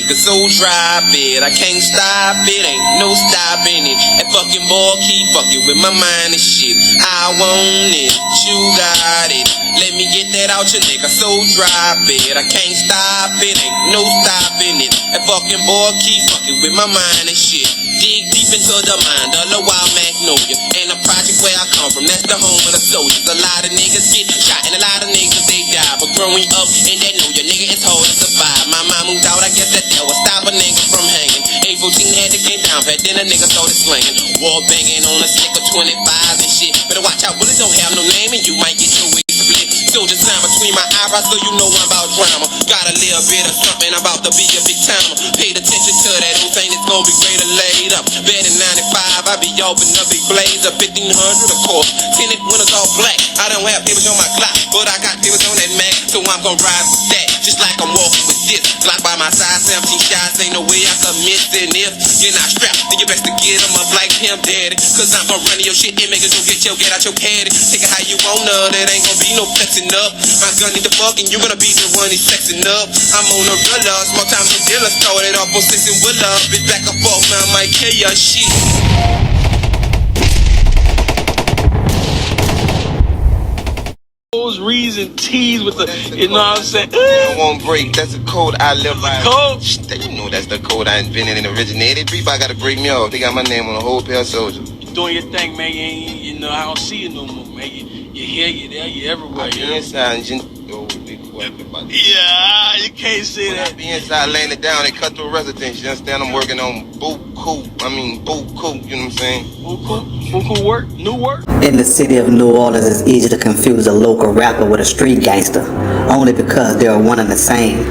nigga so drop it. I can't stop it, ain't no stopping it. That fucking boy keep fucking with my mind and shit. I want it, you got it. Let me get that out your nigga, so drop it. I can't stop it, ain't no stopping it. That fucking boy keep fucking with my mind and shit. Dig deep into the mind of the wild magnolia. And the project where I come from, that's the home of the soldiers. A lot of niggas get shot and a lot of niggas they die. But growing up in that New York, nigga, it's hard to survive. My mom moved out, I guess that would stop a nigga from hanging. A14 had to get down pat, then a nigga started slanging. War banging on a stick of 25s and shit. Better watch out, bullets don't have no name and you might get your way split. Soldier sign between my eyebrows so you know I'm about drama. Got a little bit of something about to be a big timer. Paid attention to that old thing, it's gonna be greater later. Bet in 95, I be open a big blazer. 1500 of course, tinted windows all black. I don't have papers on my clock, but I got papers on that Mac. So I'm gonna ride with that, just like I'm walking with this. Glock by my side, 17 shots, ain't no way I could miss it. And if you're not strapped, then you best to get them up like him, daddy. Cause I'm gonna run your shit and make it go get out your caddy. Take it how you wanna, that ain't gonna be no flexing up. My gun need the fuck and you gonna be the one he's sexing up. I'm on a rilla, small time the dealer started off on 6 and Willa. Bitch back and forth, man, I might kill your shit. Reads and T's with the, you know what I'm saying? I won't break. That's a code I live by. Code? You know that's the code I invented and originated. Everybody gotta break me off. They got my name on a whole pair of Soulja. You doing your thing, man. You know, I don't see you no more, man. You're here, you're there, you're everywhere. I be inside and yeah, you can't say when that. I be inside laying it down, they cut through residence. You understand? I'm working on boot cool. You know what I'm saying? Buku work, new work. In the city of New Orleans, it's easy to confuse a local rapper with a street gangster, only because they are one and the same.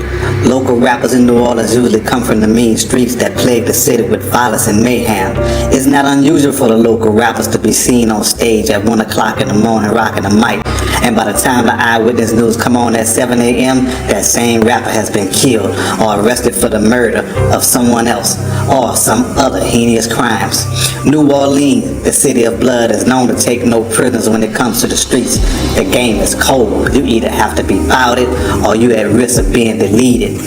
Local rappers in New Orleans usually come from the mean streets that plague the city with violence and mayhem. It's not unusual for the local rappers to be seen on stage at 1 o'clock in the morning rocking a mic, and by the time the eyewitness news come on at 7 a.m., that same rapper has been killed or arrested for the murder of someone else or some other heinous crimes. New Orleans, the city of blood, is known to take no prisoners when it comes to the streets. The game is cold. You either have to be outed or you at risk of being deleted.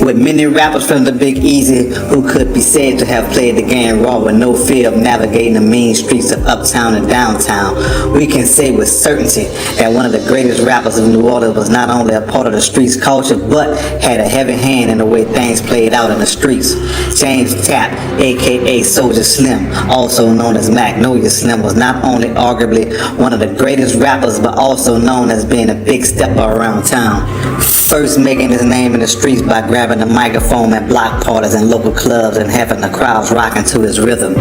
With many rappers from the Big Easy who could be said to have played the game raw with no fear of navigating the mean streets of uptown and downtown, we can say with certainty that one of the greatest rappers of New Orleans was not only a part of the streets culture, but had a heavy hand in the way things played out in the streets. James Tapp, aka Soulja Slim, also known as Magnolia Slim, was not only arguably one of the greatest rappers, but also known as being a big stepper around town. First making his name in the streets by grabbing the microphone at block parties and local clubs and having the crowds rocking to his rhythm.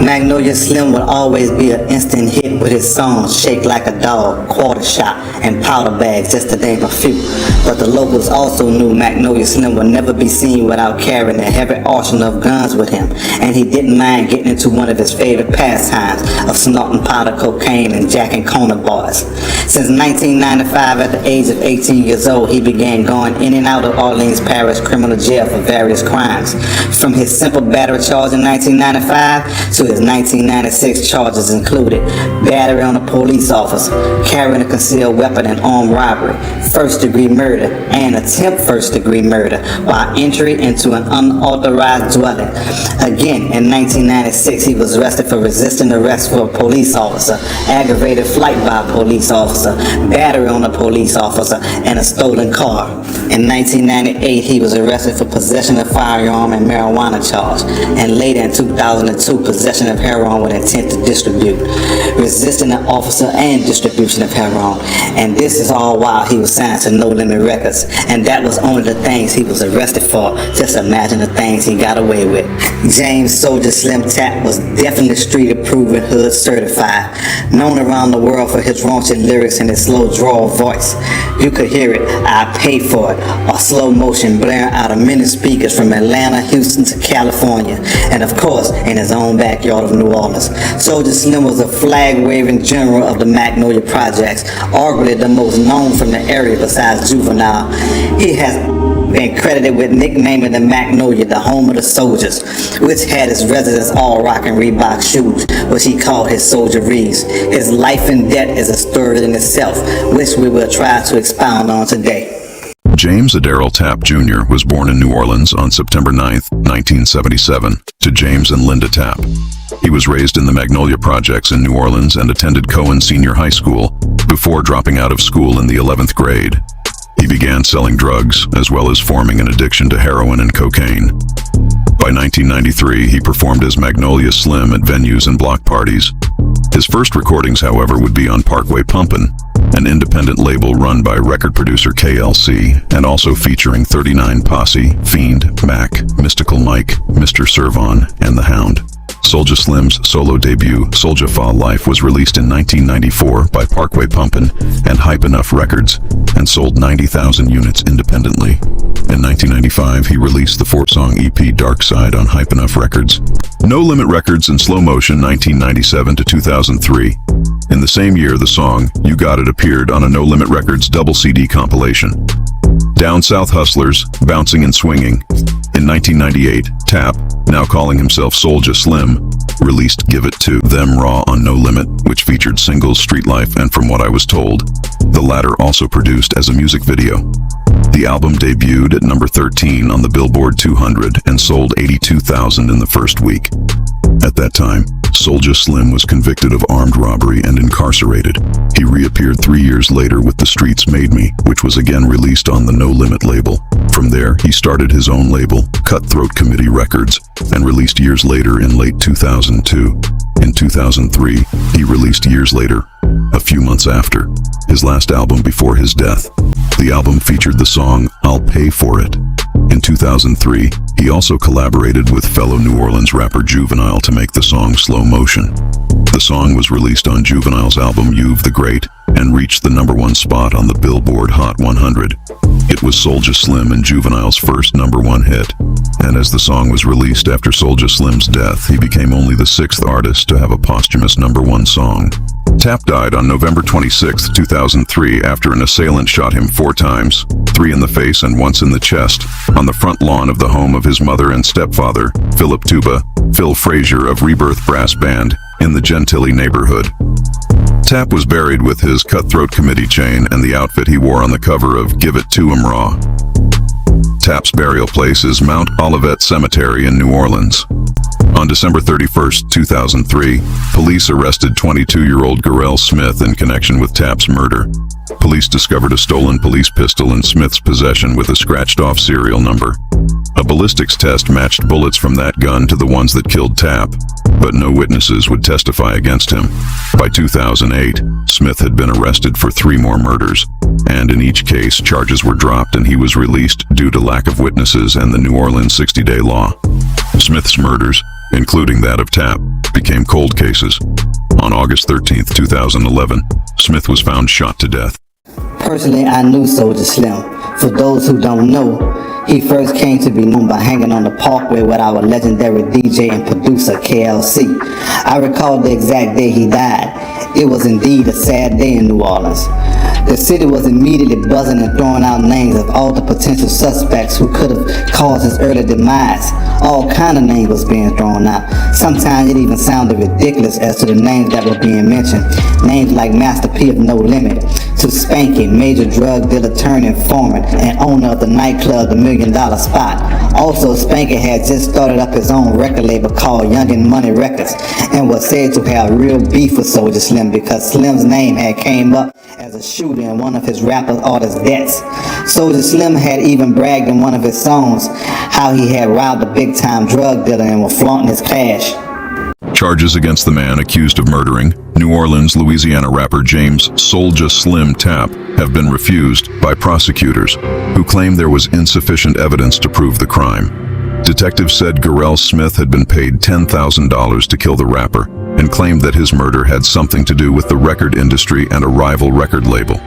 Magnolia Slim would always be an instant hit with his songs Shake Like a Dog, Quarter Shot, and Powder Bags, just to name a few. But the locals also knew Magnolia Slim would never be seen without carrying a heavy arsenal of guns with him, and he didn't mind getting into one of his favorite pastimes of snorting powder cocaine and jacking corner bars. Since 1995, at the age of 18 years old, he began going in and out of Orleans Parish criminal jail for various crimes. From his simple battery charge in 1995 to his 1996 charges included battery on a police officer, carrying a concealed weapon and armed robbery, first-degree murder, and attempt first-degree murder while entry into an unauthorized dwelling. Again, in 1996, he was arrested for resisting arrest for a police officer, aggravated flight by a police officer, battery on a police officer, and a stolen car. In 1998, he was arrested for possession of firearm and marijuana charge, and later in 2002, possession of heroin with intent to distribute, resisting an officer, and distribution of heroin. And this is all while he was signed to No Limit Records, and that was only the things he was arrested for. Just imagine the things he got away with. James Soulja Slim Tapp was definitely street approved and hood certified, known around the world for his raunchy lyrics and his slow drawl voice. You could hear it, I Paid For It, or slow motion blaring out of many speakers from Atlanta, Houston to California, and of course in his own backyard of New Orleans. Soulja Slim was a flag-waving general of the Magnolia Projects, arguably the most known from the area besides Juvenile. He has been credited with nicknaming the Magnolia the home of the soldiers, which had its residents all rocking Reebok shoes, which he called his soldieries. His life and death is a story in itself, which we will try to expound on today. James Adaryl Tapp Jr. was born in New Orleans on September 9, 1977, to James and Linda Tapp. He was raised in the Magnolia Projects in New Orleans and attended Cohen Senior High School before dropping out of school in the 11th grade. He began selling drugs, as well as forming an addiction to heroin and cocaine. By 1993, he performed as Magnolia Slim at venues and block parties. His first recordings, however, would be on Parkway Pumpin', an independent label run by record producer KLC, and also featuring 39 Posse, Fiend, Mac, Mystical Mike, Mr. Servon, and The Hound. Soulja Slim's solo debut, Soulja Fall Life, was released in 1994 by Parkway Pumpin' and Hype Enough Records, and sold 90,000 units independently. In 1995, he released the 4-song EP Dark Side on Hype Enough Records. No Limit Records and Slow Motion 1997 to 2003. In the same year, the song You Got It appeared on a No Limit Records double CD compilation. Down South Hustlers, Bouncing and Swinging. In 1998, Tapp, now calling himself Soulja Slim, released Give It to Them Raw on No Limit, which featured singles Street Life and From What I Was Told, the latter also produced as a music video. The album debuted at number 13 on the Billboard 200 and sold 82,000 in the first week. At that time, Soulja Slim was convicted of armed robbery and incarcerated. He reappeared 3 years later with The Streets Made Me, which was again released on the No Limit label. From there, he started his own label, Cutthroat Committee Records, and released years later in late 2002. In 2003, he released Years Later, a few months after, his last album before his death. The album featured the song I'll Pay For It. In 2003, he also collaborated with fellow New Orleans rapper Juvenile to make the song Slow Motion. The song was released on Juvenile's album You've the Great and reached the #1 spot on the Billboard Hot 100. It was Soulja Slim and Juvenile's first #1 hit, and as the song was released after Soulja Slim's death, he became only the 6th artist to have a posthumous #1 song. Tapp died on November 26, 2003 after an assailant shot him 4 times, 3 in the face and once in the chest, on the front lawn of the home of his mother and stepfather, Philip Tuba, Phil Frazier of Rebirth Brass Band, in the Gentilly neighborhood. Tapp was buried with his Cutthroat Committee chain and the outfit he wore on the cover of Give It To Him Raw. Tapp's burial place is Mount Olivet Cemetery in New Orleans. On December 31, 2003, police arrested 22-year-old Garrell Smith in connection with Tapp's murder. Police discovered a stolen police pistol in Smith's possession with a scratched-off serial number. A ballistics test matched bullets from that gun to the ones that killed Tapp, but no witnesses would testify against him. By 2008, Smith had been arrested for 3 more murders, and in each case, charges were dropped and he was released due to lack of witnesses and the New Orleans 60-day law. Smith's murders, including that of Tapp, became cold cases. On August 13, 2011, Smith was found shot to death. Personally, I knew Soulja Slim. For those who don't know, he first came to be known by hanging on the Parkway with our legendary DJ and producer KLC. I recall the exact day he died. It was indeed a sad day in New Orleans. The city was immediately buzzing and throwing out names of all the potential suspects who could have caused his early demise. All kind of names was being thrown out. Sometimes it even sounded ridiculous as to the names that were being mentioned. Names like Master P of No Limit, to Spanky, major drug dealer turned informant and owner of the nightclub The $1 Million Spot. Also, Spanky had just started up his own record label called Youngin' Money Records and was said to have real beef with Soulja Slim because Slim's name had came up as a shooter in one of his rapper artist deaths. Soulja Slim had even bragged in one of his songs how he had robbed a big-time drug dealer and was flaunting his cash. Charges against the man accused of murdering New Orleans, Louisiana rapper James Soulja Slim Tapp have been refused by prosecutors, who claim there was insufficient evidence to prove the crime. Detectives said Garrell Smith had been paid $10,000 to kill the rapper and claimed that his murder had something to do with the record industry and a rival record label.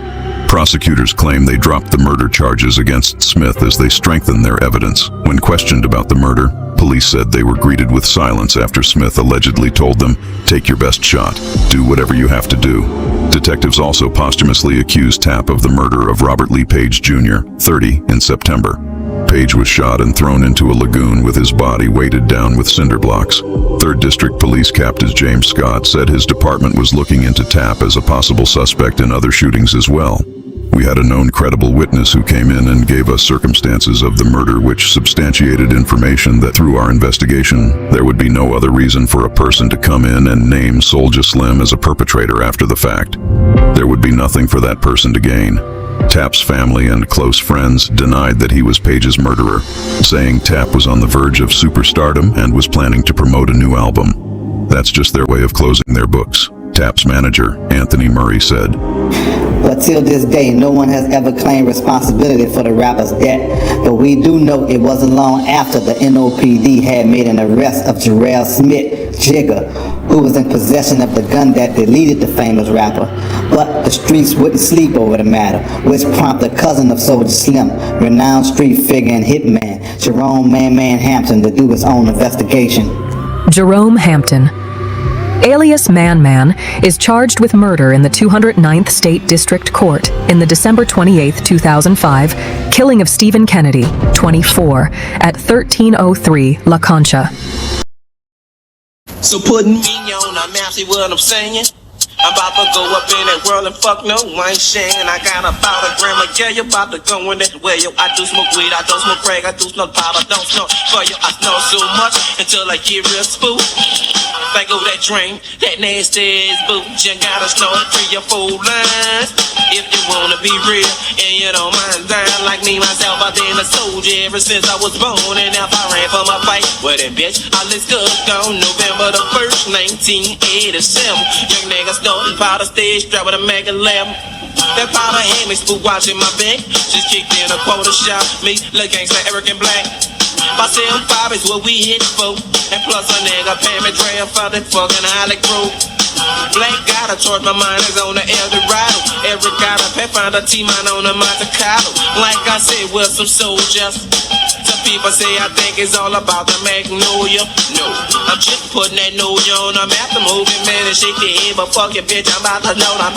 Prosecutors claim they dropped the murder charges against Smith as they strengthened their evidence. When questioned about the murder, police said they were greeted with silence after Smith allegedly told them, "Take your best shot. Do whatever you have to do." Detectives also posthumously accused Tapp of the murder of Robert Lee Page Jr., 30, in September. Page was shot and thrown into a lagoon with his body weighted down with cinder blocks. 3rd District Police Captain James Scott said his department was looking into Tapp as a possible suspect in other shootings as well. We had a known credible witness who came in and gave us circumstances of the murder which substantiated information that through our investigation, there would be no other reason for a person to come in and name Soulja Slim as a perpetrator after the fact. There would be nothing for that person to gain. Tap's family and close friends denied that he was Page's murderer, saying Tap was on the verge of superstardom and was planning to promote a new album. That's just their way of closing their books. Tap's manager, Anthony Murray, said, But till this day, no one has ever claimed responsibility for the rapper's death. But we do know it wasn't long after the NOPD had made an arrest of Jarrell Smith, Jigga, who was in possession of the gun that deleted the famous rapper. But the streets wouldn't sleep over the matter, which prompted a cousin of Soulja Slim, renowned street figure and hitman, Jerome Man Hampton, to do his own investigation. Jerome Hampton, alias Man, is charged with murder in the 209th State District Court in the December 28, 2005, killing of Stephen Kennedy, 24, at 1303 La Concha. So putting me on a map, see what I'm saying? I'm about to go up in that world and fuck no, I ain't sharing. I got about a gram of yeah, you about to go in that way. Yo, I do smoke weed, I don't smoke crack, I do smoke powder, don't smoke for you. I snore so much until I get real spook. Like oh that drink, that nasty ass boot. You gotta snort 3 or 4 lines if you wanna be real. And you don't mind dying like me, myself, I've been a soldier ever since I was born. And if I ran for my fight, well then bitch, I let's go on November the 1st, 1987. Young niggas started powder stage, strapped with a Mac 11. That powder hand me spook watching my back. Just kicked in a quarter shot, me, look gangsta Eric and Black. My 7-5 is what we hit for. And plus a nigga pay me Dre for that fucking Holly Crew. Black got a torch, my mind is on the Eldorado. Eric got a pep on the T-Mine on the Monte Carlo. Like I said, we're some soldiers. Some people say I think it's all about the Magnolia. No, I'm just putting that Nolia on the map. The moving man and shake the head, but fuck it, bitch. I'm about to snow the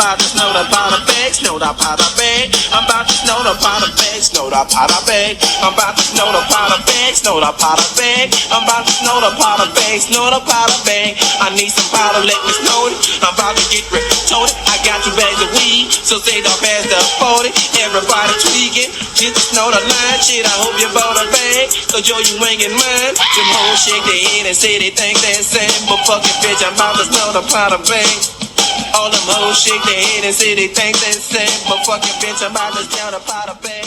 powder bag, snow the powder bag. I'm about to snow the powder bag, snow the powder bag. I'm about to snow the powder bag, snow the powder bag. I'm about to snow the powder bag, snow the powder bag. I need some powder, let me snow it. I'm about to get retorted. I got 2 bags of weed, so say don't pass the 40. Everybody tweaking, just to snow the line. Shit, I hope you bought a bag, cause yo, you ain't get mine. Them hoes shake their head and say they think they're same, but fuck it, bitch, I'm about to snow the powder bag. All them hoes shake their head and say they think they're same, but fuck it, bitch, I'm about to snow the powder bag.